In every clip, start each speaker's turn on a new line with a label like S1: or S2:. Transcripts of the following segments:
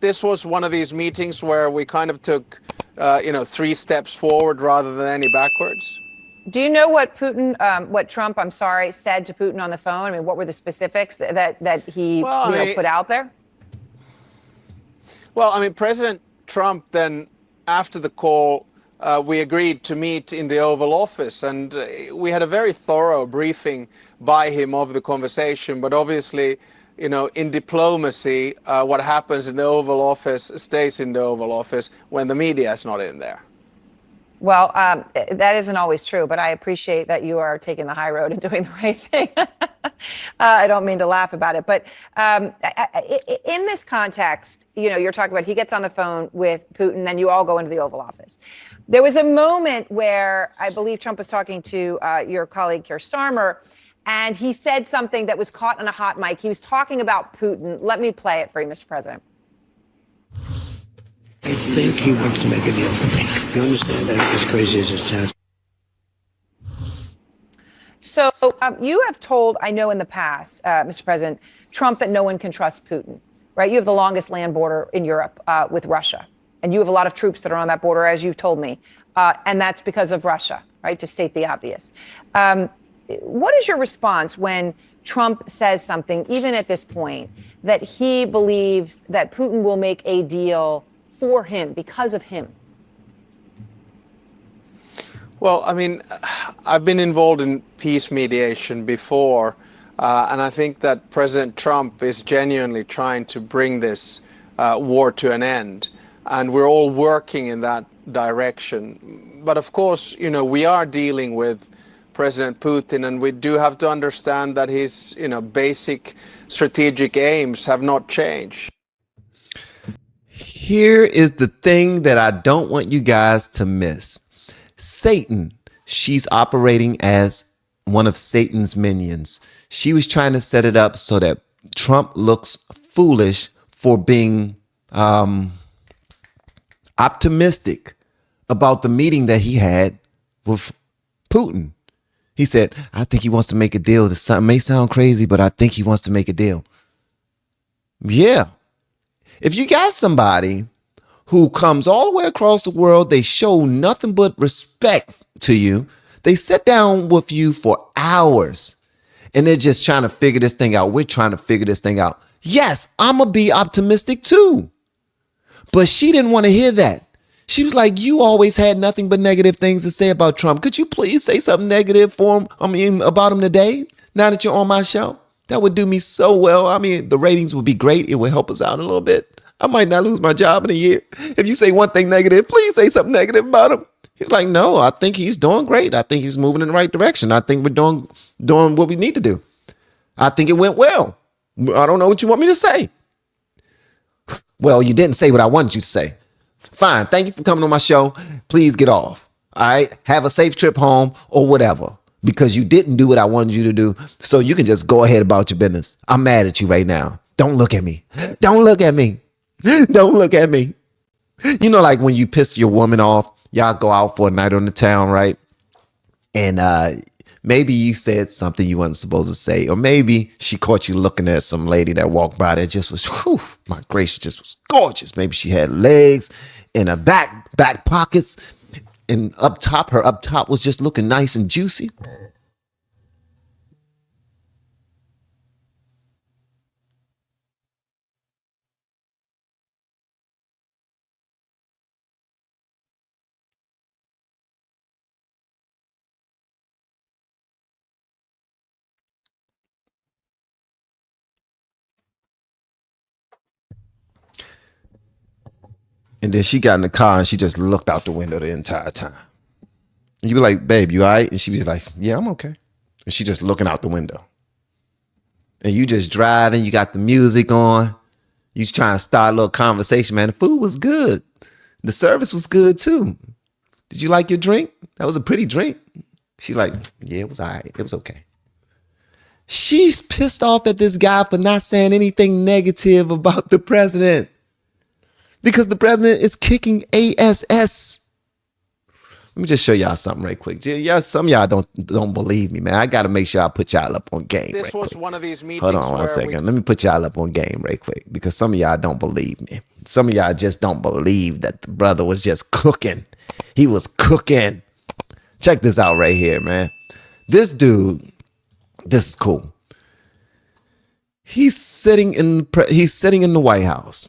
S1: this was one of these meetings where we kind of took, 3 steps forward rather than any backwards?
S2: Do you know what Trump, said to Putin on the phone? I mean, what were the specifics that he put out there?
S1: Well, I mean, President Trump then, after the call, we agreed to meet in the Oval Office, and we had a very thorough briefing by him of the conversation. But obviously, in diplomacy, what happens in the Oval Office stays in the Oval Office when the media is not in there.
S2: Well, that isn't always true, but I appreciate that you are taking the high road and doing the right thing. I don't mean to laugh about it, but in this context, you're talking about he gets on the phone with Putin, then you all go into the Oval Office. There was a moment where I believe Trump was talking to your colleague, Keir Starmer, and he said something that was caught on a hot mic. He was talking about Putin. Let me play it for you, Mr. President.
S3: I think he wants to make a deal for me. You understand that? As crazy as it sounds.
S2: So you have told, I know in the past, Mr. President, Trump, that no one can trust Putin, right? You have the longest land border in Europe with Russia. And you have a lot of troops that are on that border, as you've told me. And that's because of Russia, right? To state the obvious. What is your response when Trump says something, even at this point, that he believes that Putin will make a deal for him, because of him?
S1: Well, I mean, I've been involved in peace mediation before, and I think that President Trump is genuinely trying to bring this war to an end, and we're all working in that direction. But of course, we are dealing with President Putin, and we do have to understand that his, basic strategic aims have not changed.
S4: Here is the thing that I don't want you guys to miss. Satan, she's operating as one of Satan's minions. She was trying to set it up so that Trump looks foolish for being optimistic about the meeting that he had with Putin. He said, I think he wants to make a deal. This may sound crazy, but I think he wants to make a deal. Yeah. If you got somebody who comes all the way across the world, they show nothing but respect to you. They sit down with you for hours and they're just trying to figure this thing out. We're trying to figure this thing out. Yes, I'm going to be optimistic too. But she didn't want to hear that. She was like, you always had nothing but negative things to say about Trump. Could you please say something negative for him? About him today, now that you're on my show? That would do me so well. I mean, the ratings would be great. It would help us out a little bit. I might not lose my job in a year. If you say one thing negative, please say something negative about him. He's like, no, I think he's doing great. I think he's moving in the right direction. I think we're doing what we need to do. I think it went well. I don't know what you want me to say. Well, you didn't say what I wanted you to say. Fine. Thank you for coming on my show. Please get off. All right. Have a safe trip home or whatever, because you didn't do what I wanted you to do. So you can just go ahead about your business. I'm mad at you right now. Don't look at me. Don't look at me. Don't look at me. Like when you piss your woman off, y'all go out for a night on the town, right? And maybe you said something you wasn't supposed to say, or maybe she caught you looking at some lady that walked by that just was, whew, my gracious, just was gorgeous. Maybe she had legs in her back pockets, and her up top was just looking nice and juicy. And then she got in the car and she just looked out the window the entire time. And you be like, babe, you all right? And she was like, yeah, I'm okay. And she just looking out the window. And you just driving, you got the music on. You trying to start a little conversation, man. The food was good. The service was good too. Did you like your drink? That was a pretty drink. She's like, yeah, it was all right. It was okay. She's pissed off at this guy for not saying anything negative about the president, because the president is kicking ass. Let me just show y'all something right quick. Yeah, some of y'all don't believe me, man. I got to make sure I put y'all up on game.
S1: This was one of these meetings.
S4: Hold on one second. Let me put y'all up on game right quick, because some of y'all don't believe me. Some of y'all just don't believe that the brother was just cooking. He was cooking. Check this out right here, man. This dude, this is cool. He's sitting in the White House.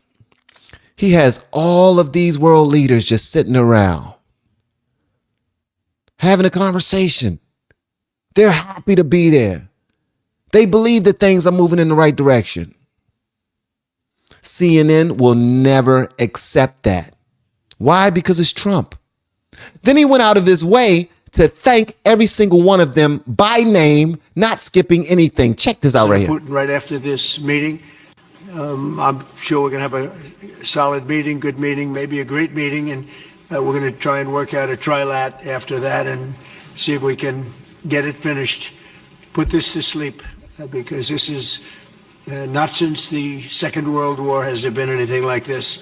S4: He has all of these world leaders just sitting around having a conversation. They're happy to be there. They believe that things are moving in the right direction. CNN will never accept that. Why? Because it's Trump. Then he went out of his way to thank every single one of them by name, not skipping anything. Check this out right here.
S3: Putin, right after this meeting, I'm sure we're going to have a solid meeting, good meeting, maybe a great meeting, and we're going to try and work out a trilat after that and see if we can get it finished, put this to sleep, because this is not since the Second World War has there been anything like this.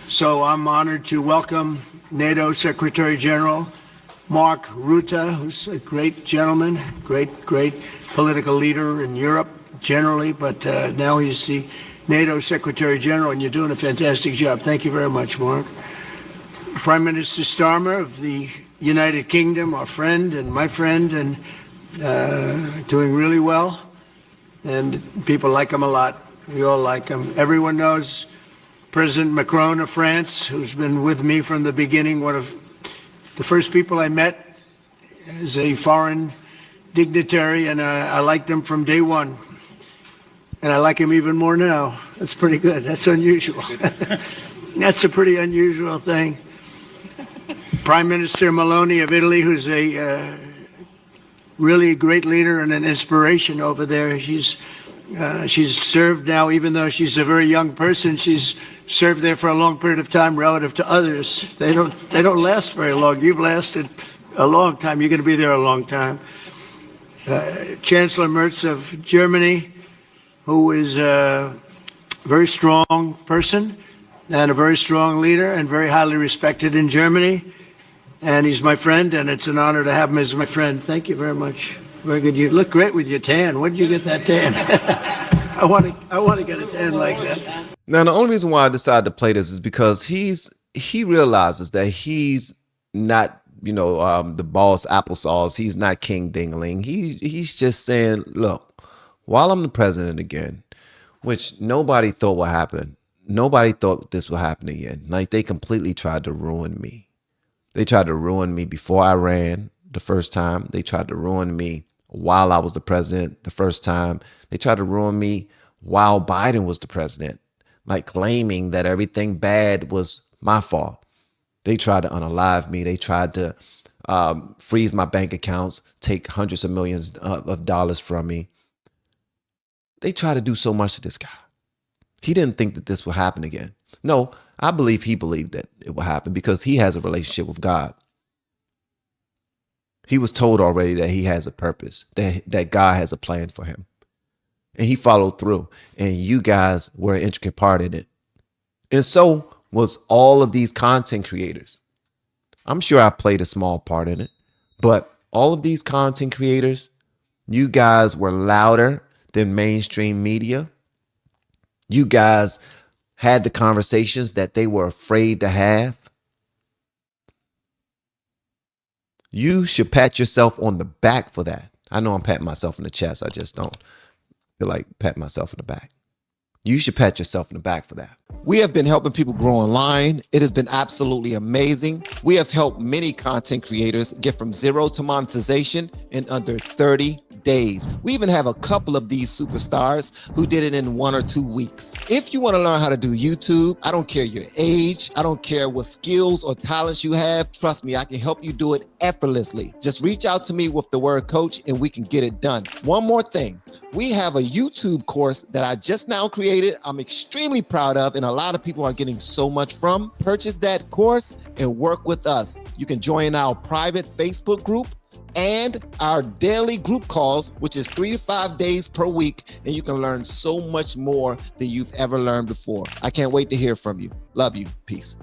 S3: So I'm honored to welcome NATO Secretary General Mark Rutte, who's a great gentleman, great political leader in Europe generally, but now he's the NATO Secretary General, and you're doing a fantastic job. Thank you very much, Mark. Prime Minister Starmer of the United Kingdom, our friend and my friend, and doing really well. And people like him a lot. We all like him. Everyone knows President Macron of France, who's been with me from the beginning, one of the first people I met as a foreign dignitary, and I liked him from day one. And I like him even more now. That's pretty good. That's unusual. That's a pretty unusual thing. Prime Minister Meloni of Italy, who's a really great leader and an inspiration over there. She's served now, even though she's a very young person, she's served there for a long period of time relative to others. They don't last very long. You've lasted a long time. You're going to be there a long time. Chancellor Merz of Germany, who is a very strong person and a very strong leader and very highly respected in Germany. And he's my friend, and it's an honor to have him as my friend. Thank you very much. Very good. You look great with your tan. Where did you get that tan? I want to get a tan like that.
S4: Now, the only reason why I decided to play this is because he realizes that he's not, the boss applesauce. He's not King Dingling. He's just saying, look, while I'm the president again, which nobody thought would happen. Nobody thought this would happen again. Like, they completely tried to ruin me. They tried to ruin me before I ran the first time. They tried to ruin me while I was the president the first time. They tried to ruin me while Biden was the president, like claiming that everything bad was my fault. They tried to unalive me. They tried to freeze my bank accounts, take hundreds of millions of dollars from me. They tried to do so much to this guy. He didn't think that this would happen again. No, I believe he believed that it would happen because he has a relationship with God. He was told already that he has a purpose, that God has a plan for him. And he followed through. And you guys were an intricate part in it. And so was all of these content creators. I'm sure I played a small part in it. But all of these content creators, you guys were louder than mainstream media. You guys had the conversations that they were afraid to have. You should pat yourself on the back for that. I know I'm patting myself in the chest. I just don't feel like patting myself in the back. You should pat yourself in the back for that. We have been helping people grow online. It has been absolutely amazing. We have helped many content creators get from zero to monetization in under 30 days. We even have a couple of these superstars who did it in 1 or 2 weeks. If you want to learn how to do YouTube, I don't care your age, I don't care what skills or talents you have. Trust me, I can help you do it effortlessly. Just reach out to me with the word coach and we can get it done. One more thing. We have a YouTube course that I just now created. I'm extremely proud of, and a lot of people are getting so much from. Purchase that course and work with us. You can join our private Facebook group and our daily group calls, which is 3 to 5 days per week, and you can learn so much more than you've ever learned before. I can't wait to hear from you. Love you. Peace.